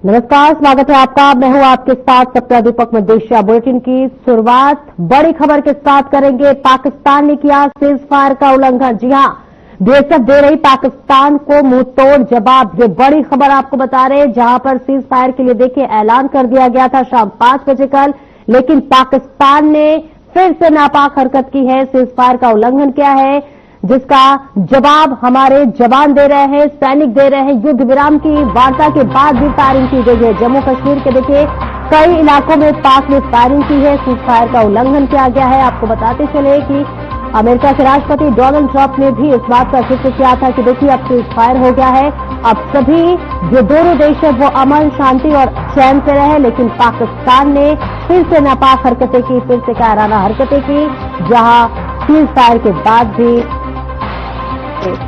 नमस्कार, स्वागत है आपका। मैं हूं आपके साथ सप्ताह दीपक मदेशिया। बुलेटिन की शुरुआत बड़ी खबर के साथ करेंगे। पाकिस्तान ने किया सीज फायर का उल्लंघन। जी हां, बीएसएफ दे रही पाकिस्तान को मुंहतोड़ जवाब। ये बड़ी खबर आपको बता रहे हैं, जहां पर सीज फायर के लिए देखिए ऐलान कर दिया गया था शाम 5 बजे कल, लेकिन पाकिस्तान ने फिर से नापाक हरकत की है। सीज फायर का उल्लंघन किया है, जिसका जवाब हमारे जवान दे रहे हैं, सैनिक दे रहे हैं। युद्ध विराम की वार्ता के बाद भी फायरिंग की गई है। जम्मू कश्मीर के देखिए कई इलाकों में पाक ने फायरिंग की है। सीज फायर का उल्लंघन किया गया है। आपको बताते चले कि अमेरिका के राष्ट्रपति डोनाल्ड ट्रंप ने भी इस बात का जिक्र किया था कि देखिए अब सीज फायर हो गया है, अब सभी जो दोनों देश है वो अमन, शांति और चैन से रहे। लेकिन पाकिस्तान ने फिर से नापाक हरकतें की, फिर से कायराना हरकतें की, जहां सीज फायर के बाद भी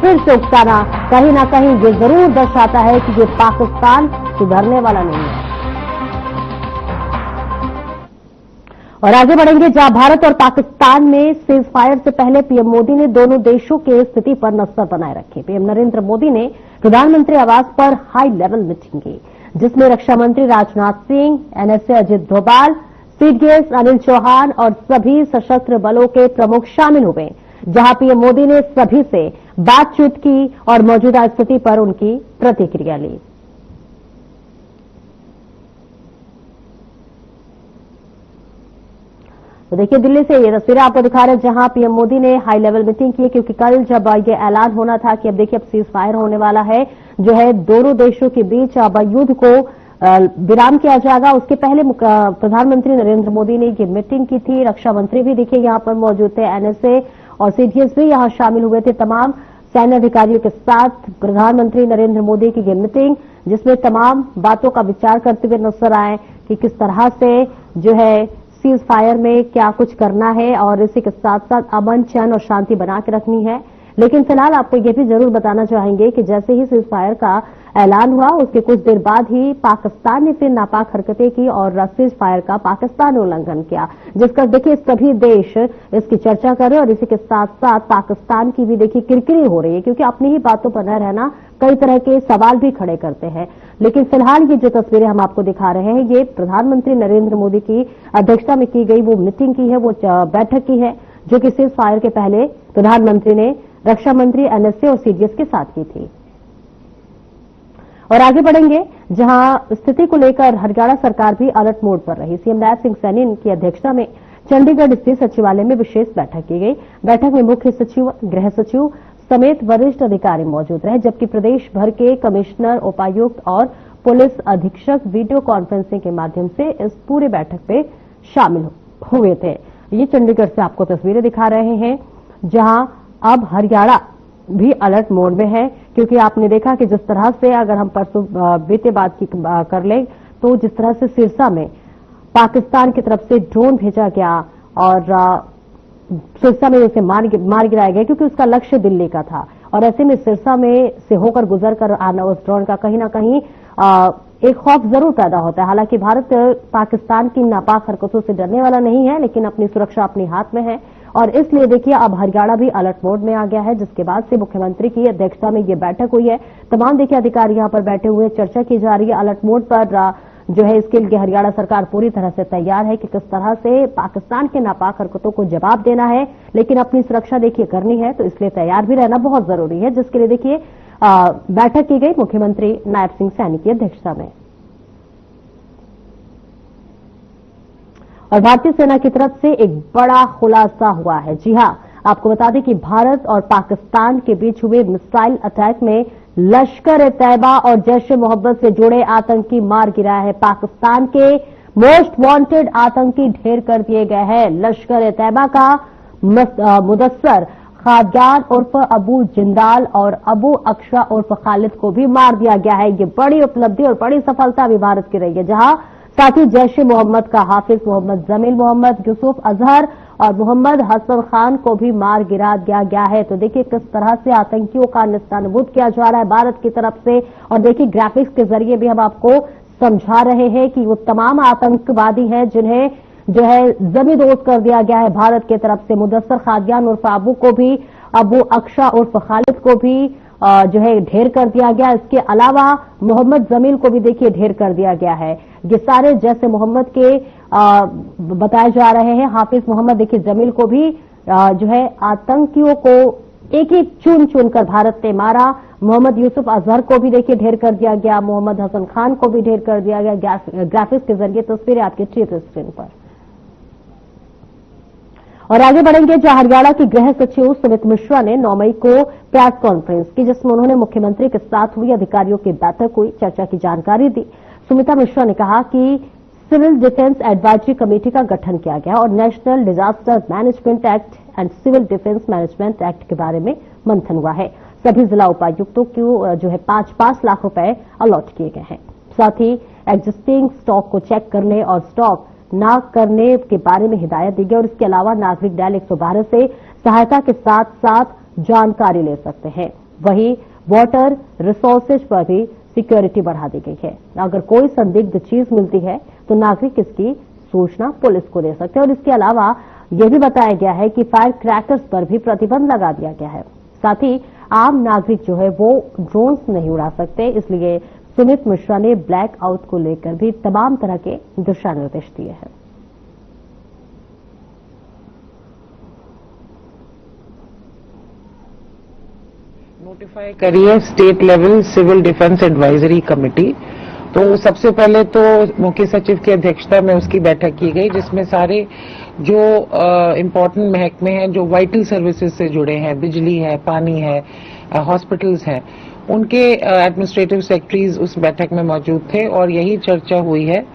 फिर से उकसाना कहीं ना कहीं ये जरूर दर्शाता है कि ये पाकिस्तान सुधरने वाला नहीं है। और आगे बढ़ेंगे, जहां भारत और पाकिस्तान में सीज फायर से पहले पीएम मोदी ने दोनों देशों की स्थिति पर नजर बनाए रखी। पीएम नरेंद्र मोदी ने प्रधानमंत्री आवास पर हाई लेवल मीटिंग की, जिसमें रक्षा मंत्री राजनाथ सिंह, एनएसए अजित डोभाल, सीडीएस अनिल चौहान और सभी सशस्त्र बलों के प्रमुख शामिल हुए। जहां पीएम मोदी ने सभी से बातचीत की और मौजूदा स्थिति पर उनकी प्रतिक्रिया ली। तो देखिए, दिल्ली से ये तस्वीरें आपको दिखा रहे हैं, जहां पीएम मोदी ने हाई लेवल मीटिंग की, क्योंकि कल जब ये ऐलान होना था कि अब देखिए अब सीज फायर होने वाला है, जो है दोनों देशों के बीच अब युद्ध को विराम किया जाएगा। उसके पहले प्रधानमंत्री नरेंद्र मोदी ने ये मीटिंग की थी। रक्षा मंत्री भी देखिए यहां पर मौजूद थे, एनएसए और सीडीएस भी यहां शामिल हुए थे। तमाम सैन्य अधिकारियों के साथ प्रधानमंत्री नरेंद्र मोदी की ये मीटिंग, जिसमें तमाम बातों का विचार करते हुए नजर आए कि किस तरह से जो है सीज फायर में क्या कुछ करना है और इसी के साथ साथ अमन, चैन और शांति बना के रखनी है। लेकिन फिलहाल आपको यह भी जरूर बताना चाहेंगे कि जैसे ही सीज फायर का ऐलान हुआ, उसके कुछ देर बाद ही पाकिस्तान ने फिर नापाक हरकतें की और सीज फायर का पाकिस्तान ने उल्लंघन किया, जिसका देखिए सभी देश इसकी चर्चा कर रहे हैं। और इसी के साथ साथ पाकिस्तान की भी देखिए किरकिरी हो रही है, क्योंकि अपनी ही बातों पर न रहना कई तरह के सवाल भी खड़े करते हैं। लेकिन फिलहाल ये जो तस्वीरें हम आपको दिखा रहे हैं, ये प्रधानमंत्री नरेंद्र मोदी की अध्यक्षता में की गई वो मीटिंग की है, वो बैठक की है, जो कि सीज फायर के पहले प्रधानमंत्री ने रक्षा मंत्री, एनएसए और सीडीएस के साथ की थी। और आगे बढ़ेंगे, जहां स्थिति को लेकर हरियाणा सरकार भी अलर्ट मोड पर रही। सीएम नायब सिंह सैनी की अध्यक्षता में चंडीगढ़ स्थित सचिवालय में विशेष बैठक की गई। बैठक में मुख्य सचिव, गृह सचिव समेत वरिष्ठ अधिकारी मौजूद रहे, जबकि प्रदेश भर के कमिश्नर, उपायुक्त और पुलिस अधीक्षक वीडियो कॉन्फ्रेंसिंग के माध्यम से इस पूरी बैठक में शामिल हुए थे। ये चंडीगढ़ से आपको तस्वीरें दिखा रहे हैं, जहां अब हरियाणा भी अलर्ट मोड में है, क्योंकि आपने देखा कि जिस तरह से, अगर हम परसों बीते बात की कर लें, तो जिस तरह से सिरसा में पाकिस्तान की तरफ से ड्रोन भेजा गया और सिरसा में उसे मार गिराया गया, क्योंकि उसका लक्ष्य दिल्ली का था। और ऐसे में सिरसा में से होकर गुजर कर आना उस ड्रोन का कहीं ना कहीं एक खौफ जरूर पैदा होता है। हालांकि भारत पाकिस्तान की नापाक हरकतों से डरने वाला नहीं है, लेकिन अपनी सुरक्षा अपने हाथ में है। और इसलिए देखिए अब हरियाणा भी अलर्ट मोड में आ गया है, जिसके बाद से मुख्यमंत्री की अध्यक्षता में ये बैठक हुई है। तमाम देखिए अधिकारी यहां पर बैठे हुए, चर्चा की जा रही है अलर्ट मोड पर जो है। इसके लिए हरियाणा सरकार पूरी तरह से तैयार है कि किस तरह से पाकिस्तान के नापाक हरकतों को जवाब देना है, लेकिन अपनी सुरक्षा देखिए करनी है, तो इसलिए तैयार भी रहना बहुत जरूरी है, जिसके लिए देखिए बैठक की गई मुख्यमंत्री नायब सिंह सैनी की अध्यक्षता में। और भारतीय सेना की तरफ से एक बड़ा खुलासा हुआ है। जी हां, आपको बता दें कि भारत और पाकिस्तान के बीच हुए मिसाइल अटैक में लश्कर-ए-तैयबा और जैश-ए-मोहम्मद से जुड़े आतंकी मार गिराया है। पाकिस्तान के मोस्ट वांटेड आतंकी ढेर कर दिए गए हैं। लश्कर-ए-तैयबा का मुदस्सर खाद्यान उर्फ अबू जिंदाल और अबू अक्शा उर्फ खालिद को भी मार दिया गया है। ये बड़ी उपलब्धि और बड़ी सफलता भी भारत की रही है, जहां साथ ही जैश ए मोहम्मद का हाफिज मोहम्मद जमील मोहम्मद, यूसुफ अजहर और मोहम्मद हसन खान को भी मार गिरा दिया गया है। तो देखिए किस तरह से आतंकियों का निस्तानबूद किया जा रहा है भारत की तरफ से। और देखिए ग्राफिक्स के जरिए भी हम आपको समझा रहे हैं कि वो तमाम आतंकवादी हैं जिन्हें जो है जमींदोज कर दिया गया है भारत की तरफ से। मुदस्सर खाद्यान उर्फ अबू को भी, अबू अक्शा उर्फ खालिद को भी जो है ढेर कर दिया गया। इसके अलावा मोहम्मद जमील को भी देखिए ढेर कर दिया गया है। ये सारे जैसे मोहम्मद के बताए जा रहे हैं, हाफिज मोहम्मद देखिए जमील को भी जो है आतंकियों को एक एक चुन चुन कर भारत ने मारा। मोहम्मद यूसुफ अजहर को भी देखिए ढेर कर दिया गया। मोहम्मद हसन खान को भी ढेर कर दिया गया। ग्राफिक्स के जरिए तस्वीरें आपके टीवी स्क्रीन पर। और आगे बढ़ेंगे जहां हरियाणा की गृह सचिव सुमित मिश्रा ने 9 मई को प्रेस कॉन्फ्रेंस की, जिसमें उन्होंने मुख्यमंत्री के साथ हुई अधिकारियों की बैठक हुई, चर्चा की जानकारी दी। सुमिता मिश्रा ने कहा कि सिविल डिफेंस एडवाइजरी कमेटी का गठन किया गया और national disaster management act and civil defence management act के बारे में मंथन हुआ है। सभी जिला उपायुक्तों को जो है 5-5 लाख रुपए अलॉट किए गए हैं। साथ ही एग्जिस्टिंग स्टॉक को चेक करने और स्टॉक न करने के बारे में हिदायत दी गई और इसके अलावा नागरिक डायल 112 से सहायता के साथ साथ जानकारी ले सकते हैं। वहीं वाटर रिसोर्सेज पर भी सिक्योरिटी बढ़ा दी गई है। अगर कोई संदिग्ध चीज मिलती है तो नागरिक इसकी सूचना पुलिस को दे सकते हैं और इसके अलावा यह भी बताया गया है कि फायर क्रैकर्स पर भी प्रतिबंध लगा दिया गया है। साथ ही आम नागरिक जो है वो ड्रोन्स नहीं उड़ा सकते, इसलिए सुमित मिश्रा ने ब्लैक आउट को लेकर भी तमाम तरह के दिशा निर्देश दिए हैं। नोटिफाई करी है state level civil defence advisory committee. तो सबसे पहले तो मुख्य सचिव की अध्यक्षता में उसकी बैठक की गई, जिसमें सारे जो इम्पोर्टेंट महकमे हैं, जो वाइटल सर्विसेज से जुड़े हैं, बिजली है, पानी है, हॉस्पिटल्स हैं, उनके एडमिनिस्ट्रेटिव सेक्रेटरीज उस बैठक में मौजूद थे और यही चर्चा हुई है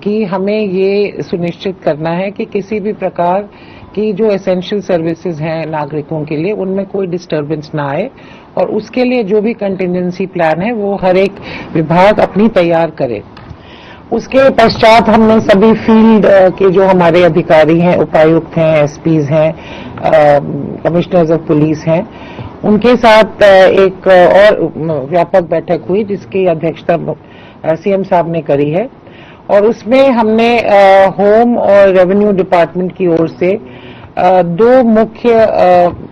कि हमें ये सुनिश्चित करना है कि किसी भी प्रकार की जो एसेंशियल सर्विसेज हैं नागरिकों के लिए, उनमें कोई डिस्टर्बेंस ना आए और उसके लिए जो भी कंटिजेंसी प्लान है वो हर एक विभाग अपनी तैयार करे। उसके पश्चात हमने सभी फील्ड के जो हमारे अधिकारी हैं, उपायुक्त हैं, एसपीज हैं, कमिश्नर्स ऑफ पुलिस हैं, उनके साथ एक और व्यापक बैठक हुई जिसकी अध्यक्षता सीएम साहब ने करी है और उसमें हमने होम और रेवेन्यू डिपार्टमेंट की ओर से 2 मुख्य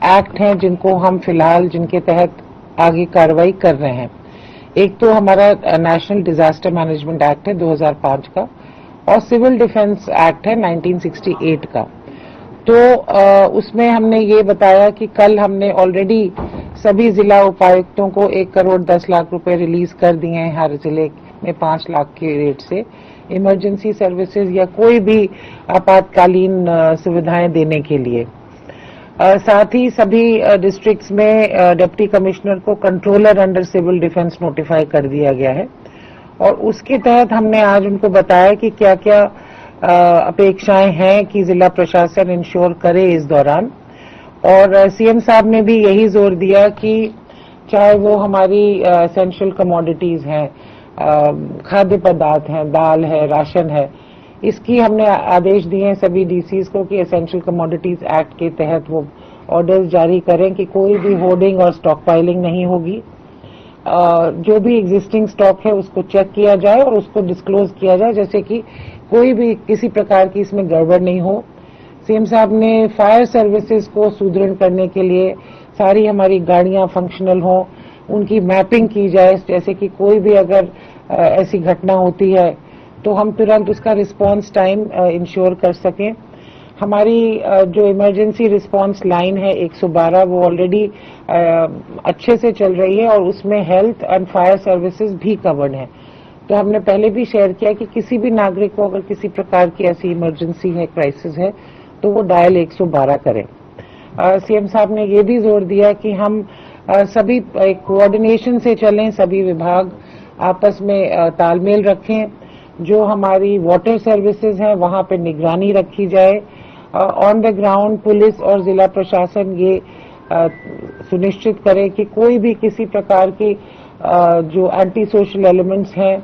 एक्ट हैं जिनको हम फिलहाल जिनके तहत आगे कार्रवाई कर रहे हैं। एक तो हमारा नेशनल डिजास्टर मैनेजमेंट एक्ट है 2005 का और सिविल डिफेंस एक्ट है 1968 का। तो उसमें हमने ये बताया कि कल हमने ऑलरेडी सभी जिला उपायुक्तों को 1 करोड़ 10 लाख रुपए रिलीज कर दिए हैं, हर जिले में 5 लाख के रेट से इमरजेंसी सर्विसेज या कोई भी आपातकालीन सुविधाएं देने के लिए। साथ ही सभी डिस्ट्रिक्ट्स में डिप्टी कमिश्नर को controller under civil defence notify कर दिया गया है और उसके तहत हमने आज उनको बताया कि क्या क्या अपेक्षाएं हैं कि जिला प्रशासन इंश्योर करे इस दौरान। और सीएम साहब ने भी यही जोर दिया कि चाहे वो हमारी एसेंशियल कमोडिटीज हैं, खाद्य पदार्थ हैं, दाल है, राशन है, इसकी हमने आदेश दिए हैं सभी डीसीज को कि एसेंशियल कमोडिटीज एक्ट के तहत वो ऑर्डर्स जारी करें कि कोई भी होर्डिंग और स्टॉक पाइलिंग नहीं होगी। जो भी एग्जिस्टिंग स्टॉक है उसको चेक किया जाए और उसको डिस्क्लोज किया जाए, जैसे कि कोई भी किसी प्रकार की इसमें गड़बड़ नहीं हो। सीएम साहब ने फायर सर्विसेज को सुदृढ़ करने के लिए सारी हमारी गाड़ियां फंक्शनल हो, उनकी मैपिंग की जाए, जैसे कि कोई भी अगर ऐसी घटना होती है तो हम तुरंत उसका रिस्पांस टाइम इंश्योर कर सकें। हमारी जो इमरजेंसी रिस्पांस लाइन है 112 वो ऑलरेडी अच्छे से चल रही है और उसमें हेल्थ एंड फायर सर्विसेज भी कवर्ड है। तो हमने पहले भी शेयर किया कि किसी भी नागरिक को अगर किसी प्रकार की ऐसी इमरजेंसी है, क्राइसिस है, तो वो डायल 112 करें। सीएम साहब ने ये भी जोर दिया कि हम सभी कोऑर्डिनेशन से चलें, सभी विभाग आपस में तालमेल रखें। जो हमारी वाटर सर्विसेज हैं वहां पे निगरानी रखी जाए। ऑन द ग्राउंड पुलिस और जिला प्रशासन ये सुनिश्चित करे कि कोई भी किसी प्रकार की जो एंटी सोशल एलिमेंट्स हैं,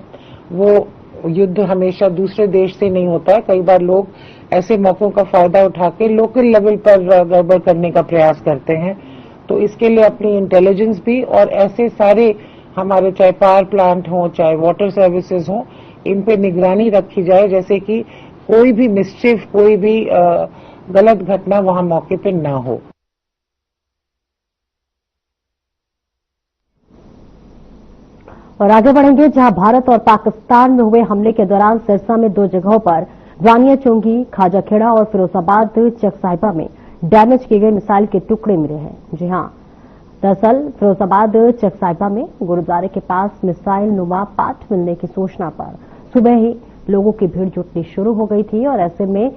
वो युद्ध हमेशा दूसरे देश से नहीं होता है। कई बार लोग ऐसे मौकों का फायदा उठा के लोकल लेवल पर गड़बड़ करने का प्रयास करते हैं। तो इसके लिए अपनी इंटेलिजेंस भी और ऐसे सारे हमारे चाहे पावर प्लांट हो, चाहे वाटर सर्विसेज हो, इन पे निगरानी रखी जाए, जैसे कि कोई भी मिसचिफ, कोई भी गलत घटना वहां मौके पे ना हो। और आगे बढ़ेंगे, जहां भारत और पाकिस्तान में हुए हमले के दौरान सिरसा में 2 जगहों पर वानिया चोंगी, खाजाखेड़ा और फिरोजाबाद चक साहिबा में डैमेज किए गए मिसाइल के टुकड़े मिले हैं। जी हां, दरअसल फिरोजाबाद चक साहिबा में गुरुद्वारे के पास मिसाइल नुमा पाठ मिलने की सूचना पर सुबह ही लोगों की भीड़ जुटनी शुरू हो गई थी और ऐसे में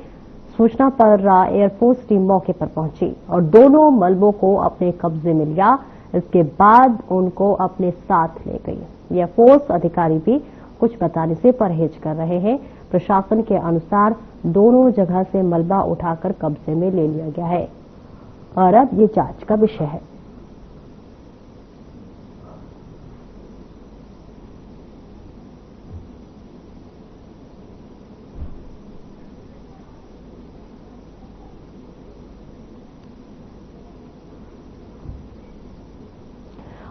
सूचना पर एयरफोर्स टीम मौके पर पहुंची और दोनों मलबों को अपने कब्जे में लिया। इसके बाद उनको अपने साथ ले गई। एयरफोर्स अधिकारी भी कुछ बताने से परहेज कर रहे हैं। प्रशासन के अनुसार दोनों जगह से मलबा उठाकर कब्जे में ले लिया गया है और अब ये जांच का विषय है।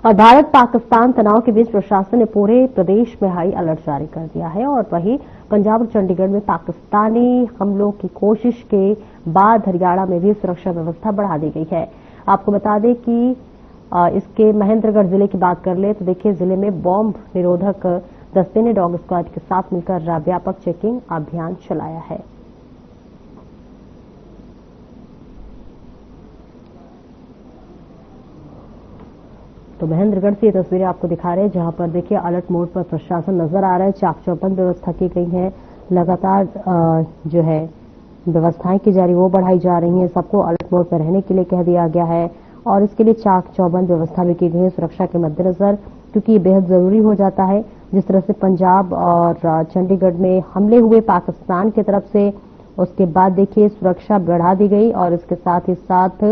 और भारत पाकिस्तान तनाव के बीच प्रशासन ने पूरे प्रदेश में हाई अलर्ट जारी कर दिया है और वहीं पंजाब और चंडीगढ़ में पाकिस्तानी हमलों की कोशिश के बाद हरियाणा में भी सुरक्षा व्यवस्था बढ़ा दी गई है। आपको बता दें कि इसके महेंद्रगढ़ जिले की बात कर ले तो देखिए, जिले में बॉम्ब निरोधक दस्ते ने डॉग स्क्वाड के साथ मिलकर व्यापक चेकिंग अभियान चलाया है। तो महेंद्रगढ़ से ये तस्वीरें आपको दिखा रहे हैं, जहां पर देखिए अलर्ट मोड पर प्रशासन नजर आ रहा है। चाक चौबंद व्यवस्था की गई है, लगातार जो है व्यवस्थाएं की जा रही है वो बढ़ाई जा रही हैं। सबको अलर्ट मोड पर रहने के लिए कह दिया गया है और इसके लिए चाक चौबंद व्यवस्था भी की गई है सुरक्षा के मद्देनजर, क्योंकि ये बेहद जरूरी हो जाता है। जिस तरह से पंजाब और चंडीगढ़ में हमले हुए पाकिस्तान की तरफ से, उसके बाद देखिए सुरक्षा बढ़ा दी गई और इसके साथ ही साथ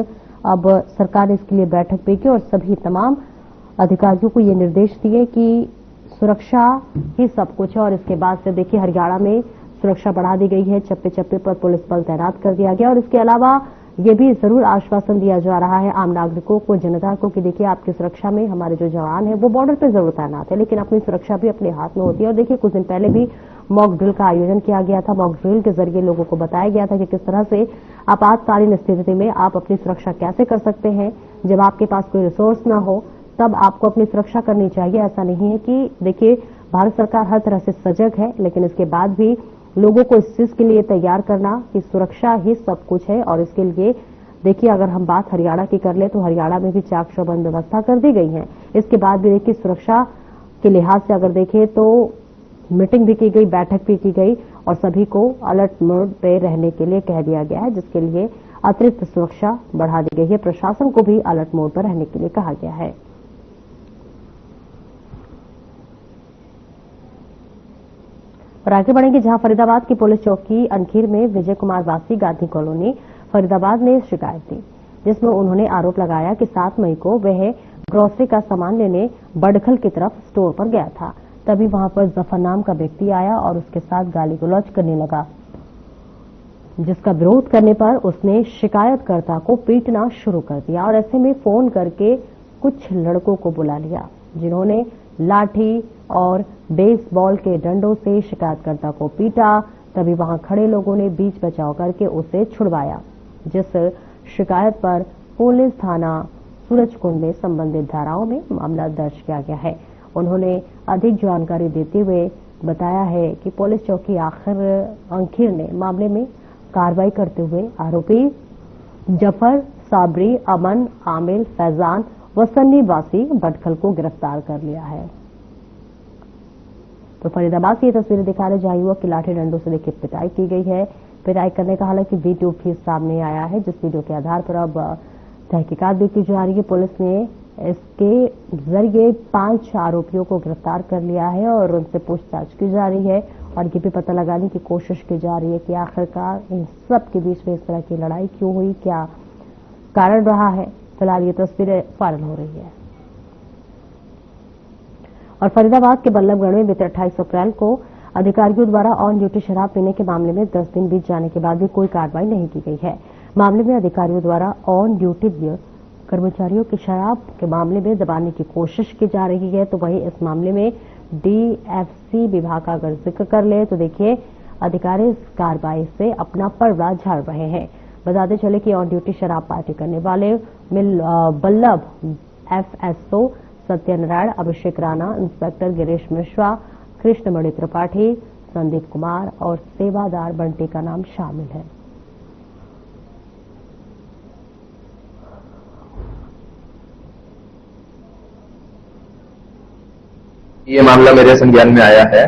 अब सरकार ने इसके लिए बैठक भी की और सभी तमाम अधिकारियों को ये निर्देश दिए कि सुरक्षा ही सब कुछ है। और इसके बाद से देखिए हरियाणा में सुरक्षा बढ़ा दी गई है, चप्पे चप्पे पर पुलिस बल तैनात कर दिया गया और इसके अलावा ये भी जरूर आश्वासन दिया जा रहा है आम नागरिकों को, जनता को, कि देखिए आपकी सुरक्षा में हमारे जो जवान है वो बॉर्डर पर जरूर तैनात है, लेकिन अपनी सुरक्षा भी अपने हाथ में होती है। और देखिए कुछ दिन पहले भी मॉक ड्रिल का आयोजन किया गया था। मॉक ड्रिल के जरिए लोगों को बताया गया था कि किस तरह से आपातकालीन स्थिति में आप अपनी सुरक्षा कैसे कर सकते हैं। जब आपके पास कोई रिसोर्स ना हो तब आपको अपनी सुरक्षा करनी चाहिए। ऐसा नहीं है कि देखिए भारत सरकार हर तरह से सजग है, लेकिन इसके बाद भी लोगों को इस चीज के लिए तैयार करना कि सुरक्षा ही सब कुछ है। और इसके लिए देखिए अगर हम बात हरियाणा की कर ले तो हरियाणा में भी चाक चौबंद व्यवस्था कर दी गई है। इसके बाद भी देखिए सुरक्षा के लिहाज से अगर देखें तो मीटिंग भी की गई, बैठक भी की गई और सभी को अलर्ट मोड पे रहने के लिए कह दिया गया है, जिसके लिए अतिरिक्त सुरक्षा बढ़ा दी गई है। प्रशासन को भी अलर्ट मोड पर रहने के लिए कहा गया है। और आगे बढ़ेंगे, जहां फरीदाबाद की पुलिस चौकी अनखीर में विजय कुमार वासी गांधी कॉलोनी फरीदाबाद ने शिकायत दी, जिसमें उन्होंने आरोप लगाया कि 7 मई को वह ग्रोसरी का सामान लेने बडखल की तरफ स्टोर पर गया था। तभी वहां पर जफर नाम का व्यक्ति आया और उसके साथ गाली गलौज करने लगा, जिसका विरोध करने पर उसने शिकायतकर्ता को पीटना शुरू कर दिया और ऐसे में फोन करके कुछ लड़कों को बुला लिया, जिन्होंने लाठी और बेसबॉल के डंडों से शिकायतकर्ता को पीटा। तभी वहां खड़े लोगों ने बीच बचाव करके उसे छुड़वाया, जिस शिकायत पर पुलिस थाना सूरजकुंड में संबंधित धाराओं में मामला दर्ज किया गया है। उन्होंने अधिक जानकारी देते हुए बताया है कि पुलिस चौकी अंखीर ने मामले में कार्रवाई करते हुए आरोपी जफर, साबरी, अमन, आमिल, फैजान व सन्नी वासी बडखल को गिरफ्तार कर लिया है। तो फरीदाबाद से ये तस्वीरें दिखा रहे, जहां युवक की लाठी डंडों से देखिए पिटाई की गई है। पिटाई करने का हालांकि वीडियो भी सामने आया है, जिस वीडियो के आधार पर अब तहकीकात भी की जा रही है। पुलिस ने इसके जरिए 5 आरोपियों को गिरफ्तार कर लिया है और उनसे पूछताछ की जा रही है और ये भी पता लगाने की कोशिश की जा रही है कि आखिरकार इन सब के बीच में इस तरह की लड़ाई क्यों हुई, क्या कारण रहा है। फिलहाल ये तस्वीरें वायरल हो रही है। और फरीदाबाद के बल्लभगढ़ में बीते 28 अप्रैल को अधिकारियों द्वारा ऑन ड्यूटी शराब पीने के मामले में 10 दिन बीत जाने के बाद भी कोई कार्रवाई नहीं की गई है। मामले में अधिकारियों द्वारा ऑन ड्यूटी कर्मचारियों की शराब के मामले में दबाने की कोशिश की जा रही है। तो वहीं इस मामले में डीएफसी विभाग का अगर जिक्र कर ले तो देखिए अधिकारी इस कार्रवाई से अपना पर्दा झाड़ रहे हैं। बताते चले कि ऑन ड्यूटी शराब पार्टी करने वाले बल्लभ FSO सत्यनारायण, अभिषेक राणा, इंस्पेक्टर गिरीश मिश्रा, कृष्णमणि त्रिपाठी, संदीप कुमार और सेवादार बंटी का नाम शामिल है। ये मामला मेरे संज्ञान में आया है।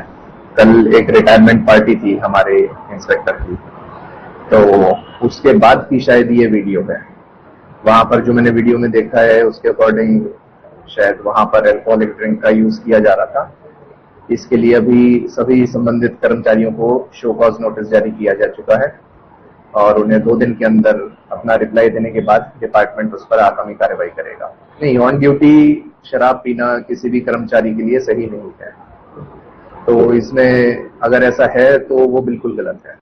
कल एक रिटायरमेंट पार्टी थी हमारे इंस्पेक्टर की, तो उसके बाद की शायद ये वीडियो है। वहां पर जो मैंने वीडियो में देखा है उसके अकॉर्डिंग शायद वहां पर अल्कोहलिक ड्रिंक का यूज किया जा रहा था। इसके लिए अभी सभी संबंधित कर्मचारियों को शो कॉज नोटिस जारी किया जा चुका है और उन्हें 2 दिन के अंदर अपना रिप्लाई देने के बाद डिपार्टमेंट उस पर आगामी कार्रवाई करेगा। नहीं, ऑन ड्यूटी शराब पीना किसी भी कर्मचारी के लिए सही नहीं है, तो इसमें अगर ऐसा है तो वो बिल्कुल गलत है।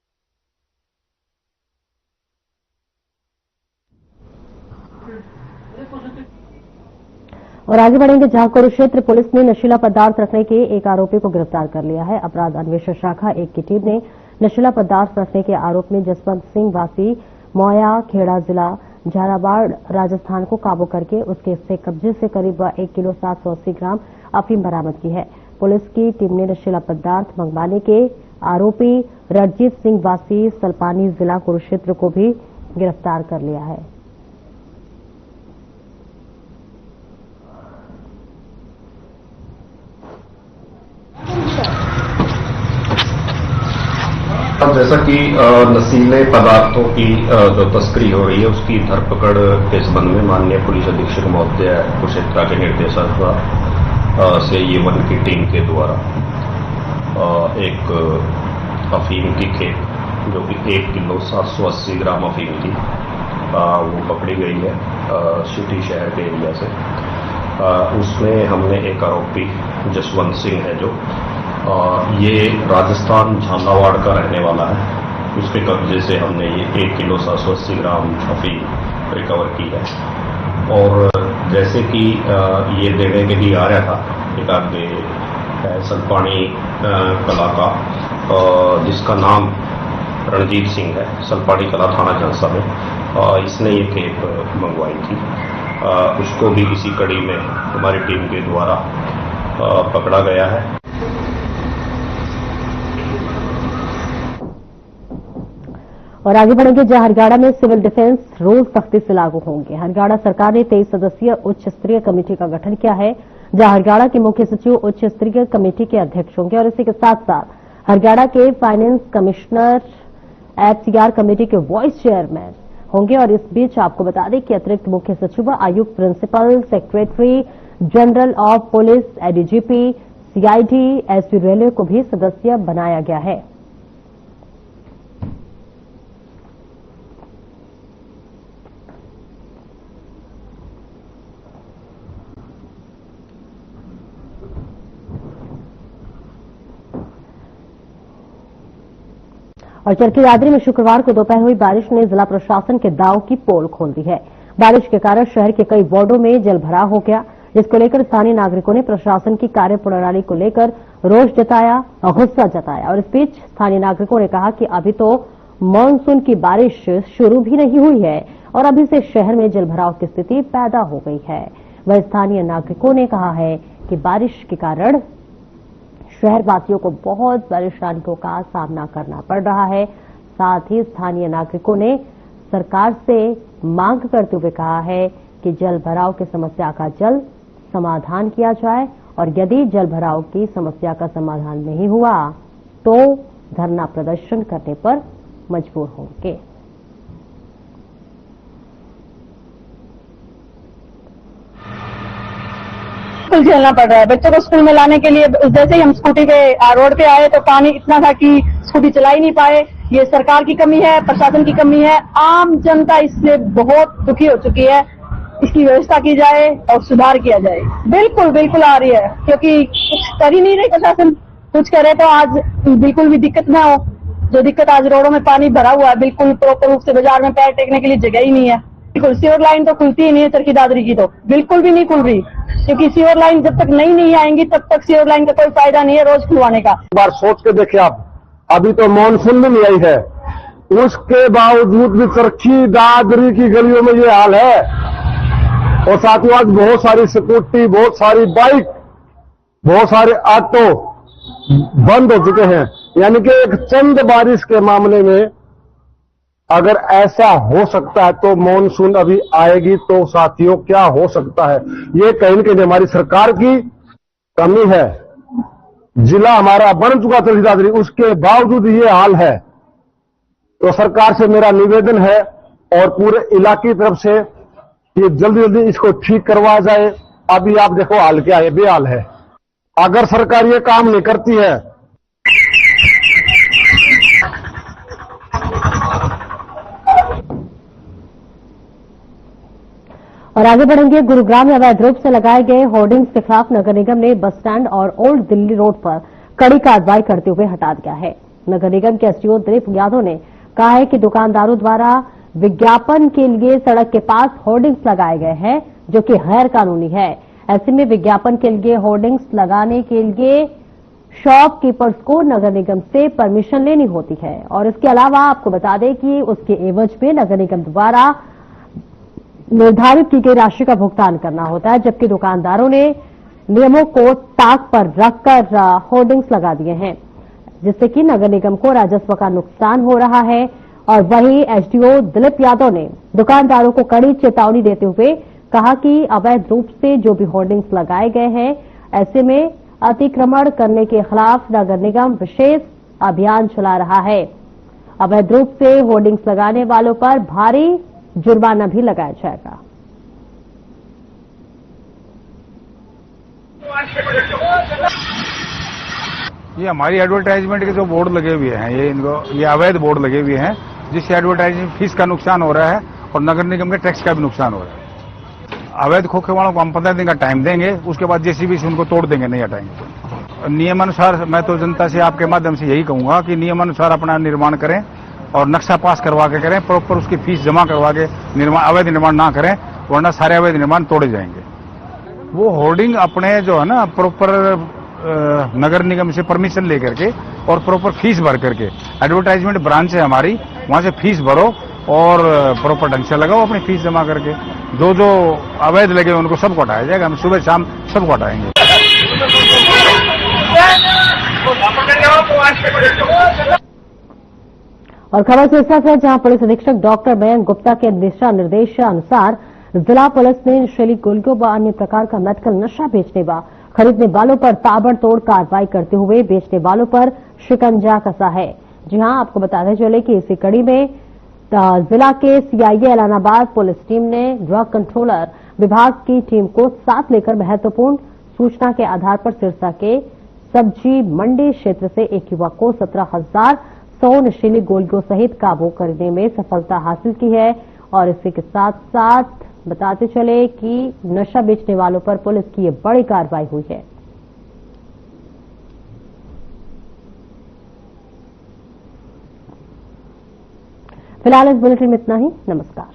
और आगे बढ़ेंगे जहां कुरुक्षेत्र पुलिस ने नशीला पदार्थ रखने के एक आरोपी को गिरफ्तार कर लिया है। अपराध अन्वेषण शाखा 1 की टीम ने नशीला पदार्थ रखने के आरोप में जसवंत सिंह वासी मोया खेड़ा जिला झालावाड़ राजस्थान को काबू करके उसके से कब्जे से करीब 1 किलो 780 ग्राम अफीम बरामद की है। पुलिस की टीम ने नशीला पदार्थ मंगवाने के आरोपी रणजीत सिंह वासी सलपानी जिला कुरुक्षेत्र को भी गिरफ्तार कर लिया है। जैसा कि नशीले पदार्थों की जो तस्करी हो रही है उसकी धरपकड़ के संबंध में माननीय पुलिस अधीक्षक महोदय कुरुक्षेत्र के निर्देशन से ये1 की टीम के द्वारा एक अफीम की खेप जो कि 1 किलो 780 ग्राम अफीम थी वो पकड़ी गई है सिटी शहर के एरिया से। उसमें हमने एक आरोपी जसवंत सिंह है जो ये राजस्थान झालावाड़ का रहने वाला है, उसके कब्जे से हमने ये 1 किलो 780 ग्राम अफीम रिकवर की है। और जैसे कि ये देने के लिए आ रहा था एक आगे सलपानी कला का जिसका नाम रणजीत सिंह है, सलपानी कला थाना झांसा में इसने ये खेप मंगवाई थी। उसको भी इसी कड़ी में हमारी टीम के द्वारा पकड़ा गया है। और आगे बढ़ेंगे जहां हरियाणा में सिविल डिफेंस रूल सख्ती से लागू होंगे। हरियाणा सरकार ने 23 सदस्यीय उच्च स्तरीय कमेटी का गठन किया है, जहां हरियाणा के मुख्य सचिव उच्च स्तरीय कमेटी के अध्यक्ष होंगे और इसी के साथ साथ हरियाणा के फाइनेंस कमिश्नर एफसीआर कमेटी के वाइस चेयरमैन होंगे। और इस बीच आपको बता दें कि अतिरिक्त मुख्य सचिव, आयुक्त, principal secretary general of police, ADGP, CID, SP railway को भी सदस्य बनाया गया है। और चरखी दादरी में शुक्रवार को दोपहर हुई बारिश ने जिला प्रशासन के दांव की पोल खोल दी है। बारिश के कारण शहर के कई वार्डों में जलभराव हो गया, जिसको लेकर स्थानीय नागरिकों ने प्रशासन की कार्यप्रणाली को लेकर रोष जताया और गुस्सा जताया। और इस बीच स्थानीय नागरिकों ने कहा कि अभी तो मानसून की बारिश शुरू भी नहीं हुई है और अभी से शहर में जलभराव की स्थिति पैदा हो गई है। वह स्थानीय नागरिकों ने कहा है कि बारिश के कारण शहरवासियों को बहुत परेशानियों का सामना करना पड़ रहा है। साथ ही स्थानीय नागरिकों ने सरकार से मांग करते हुए कहा है कि जल भराव की समस्या का जल्द समाधान किया जाए और यदि जल भराव की समस्या का समाधान नहीं हुआ तो धरना प्रदर्शन करने पर मजबूर होंगे। झेलना पड़ रहा है बच्चों को स्कूल में लाने के लिए। जैसे ही हम स्कूटी पे रोड पे आए तो पानी इतना था कि स्कूटी चला ही नहीं पाए। ये सरकार की कमी है, प्रशासन की कमी है, आम जनता इससे बहुत दुखी हो चुकी है। इसकी व्यवस्था की जाए और सुधार किया जाए। बिल्कुल बिल्कुल आ रही है, क्योंकि कुछ कर ही नहीं रही प्रशासन। कुछ करे तो आज बिल्कुल भी दिक्कत ना हो। जो दिक्कत आज रोडों में पानी भरा हुआ है, बिल्कुल प्रॉपर रूप से बाजार में पैर टेकने के लिए जगह ही नहीं है। बिल्कुल सीवर लाइन तो खुलती ही नहीं है, चरखी दादरी की तो बिल्कुल भी नहीं खुल रही, क्योंकि सीवर लाइन जब तक नहीं आएंगी तब तक सीवर लाइन का कोई फायदा नहीं है रोज खुलवाने का। एक बार सोच के देखिए आप, अभी तो मानसून भी नहीं आई है, उसके बावजूद भी चरखी दादरी की गलियों में ये हाल है। और साथियों आज बहुत सारी स्कूटी, बहुत सारी बाइक, बहुत सारे ऑटो बंद हो चुके हैं। यानी कि एक चंद बारिश के मामले में अगर ऐसा हो सकता है तो मॉनसून अभी आएगी तो साथियों क्या हो सकता है। ये कहीं न कहीं हमारी सरकार की कमी है। जिला हमारा बन चुका तहसीलदारी, उसके बावजूद ये हाल है। तो सरकार से मेरा निवेदन है और पूरे इलाके की तरफ से ये जल्दी जल्दी इसको ठीक करवाया जाए। अभी आप देखो हाल क्या है, बेहाल है। अगर सरकार ये काम नहीं करती है और आगे बढ़ेंगे। गुरुग्राम में अवैध रूप से लगाए गए होर्डिंग्स के खिलाफ नगर निगम ने बस स्टैंड और ओल्ड दिल्ली रोड पर कड़ी कार्रवाई करते हुए हटा दिया है। नगर निगम के एसडीओ दिलीप यादव ने कहा है कि दुकानदारों द्वारा विज्ञापन के लिए सड़क के पास होर्डिंग्स लगाए गए हैं, जो कि गैर कानूनी है। ऐसे में विज्ञापन के लिए होर्डिंग्स लगाने के लिए शॉपकीपर्स को नगर निगम से परमिशन लेनी होती है और इसके अलावा आपको बता दें कि उसके एवज में नगर निगम द्वारा निर्धारित की गई राशि का भुगतान करना होता है, जबकि दुकानदारों ने नियमों को ताक पर रखकर होर्डिंग्स लगा दिए हैं, जिससे कि नगर निगम को राजस्व का नुकसान हो रहा है। और वहीं एसडीओ दिलीप यादव ने दुकानदारों को कड़ी चेतावनी देते हुए कहा कि अवैध रूप से जो भी होर्डिंग्स लगाए गए हैं, ऐसे में अतिक्रमण करने के खिलाफ नगर निगम विशेष अभियान चला रहा है। अवैध रूप से होर्डिंग्स लगाने वालों पर भारी जुर्माना भी लगाया जाएगा। ये हमारी एडवर्टाइजमेंट के जो बोर्ड लगे हुए हैं, ये अवैध बोर्ड लगे हुए हैं, जिससे एडवर्टाइजमेंट फीस का नुकसान हो रहा है और नगर निगम के टैक्स का भी नुकसान हो रहा है। अवैध खोखे वालों को हम 15 दिन का टाइम देंगे, उसके बाद जेसीबी से उनको तोड़ देंगे, नहीं हटाएंगे। नियमानुसार मैं तो जनता से आपके माध्यम से यही कहूंगा कि नियमानुसार अपना निर्माण करें और नक्शा पास करवा के करें, प्रॉपर उसकी फीस जमा करवा के अवैध निर्माण ना करें, वरना सारे अवैध निर्माण तोड़े जाएंगे। वो होर्डिंग अपने जो है ना प्रॉपर नगर निगम से परमिशन लेकर के और प्रॉपर फीस भर करके, एडवर्टाइजमेंट ब्रांच है हमारी, वहां से फीस भरो और प्रॉपर ढंग से लगाओ अपनी फीस जमा करके। जो अवैध लगे उनको सबको हटाया जाएगा, हम सुबह शाम सबको हटाएंगे। और खबर सिरसा से, जहां पुलिस अधीक्षक डॉक्टर मयंक गुप्ता के दिशा निर्देशानुसार जिला पुलिस ने नशीली गोलियों व अन्य प्रकार का मेडिकल नशा बेचने व खरीदने वालों पर ताबड़तोड़ कार्रवाई करते हुए बेचने वालों पर शिकंजा कसा है। जी हां, आपको बताते चले कि इसी कड़ी में जिला के सीआईए एलानाबाद पुलिस टीम ने ड्रग कंट्रोलर विभाग की टीम को साथ लेकर महत्वपूर्ण सूचना के आधार पर सिरसा के सब्जी मंडी क्षेत्र से एक युवक को 17,100 नशीली गोलियों सहित काबू करने में सफलता हासिल की है। और इसी के साथ साथ बताते चले कि नशा बेचने वालों पर पुलिस की ये बड़ी कार्रवाई हुई है। फिलहाल इस बुलेटिन में इतना ही। नमस्कार।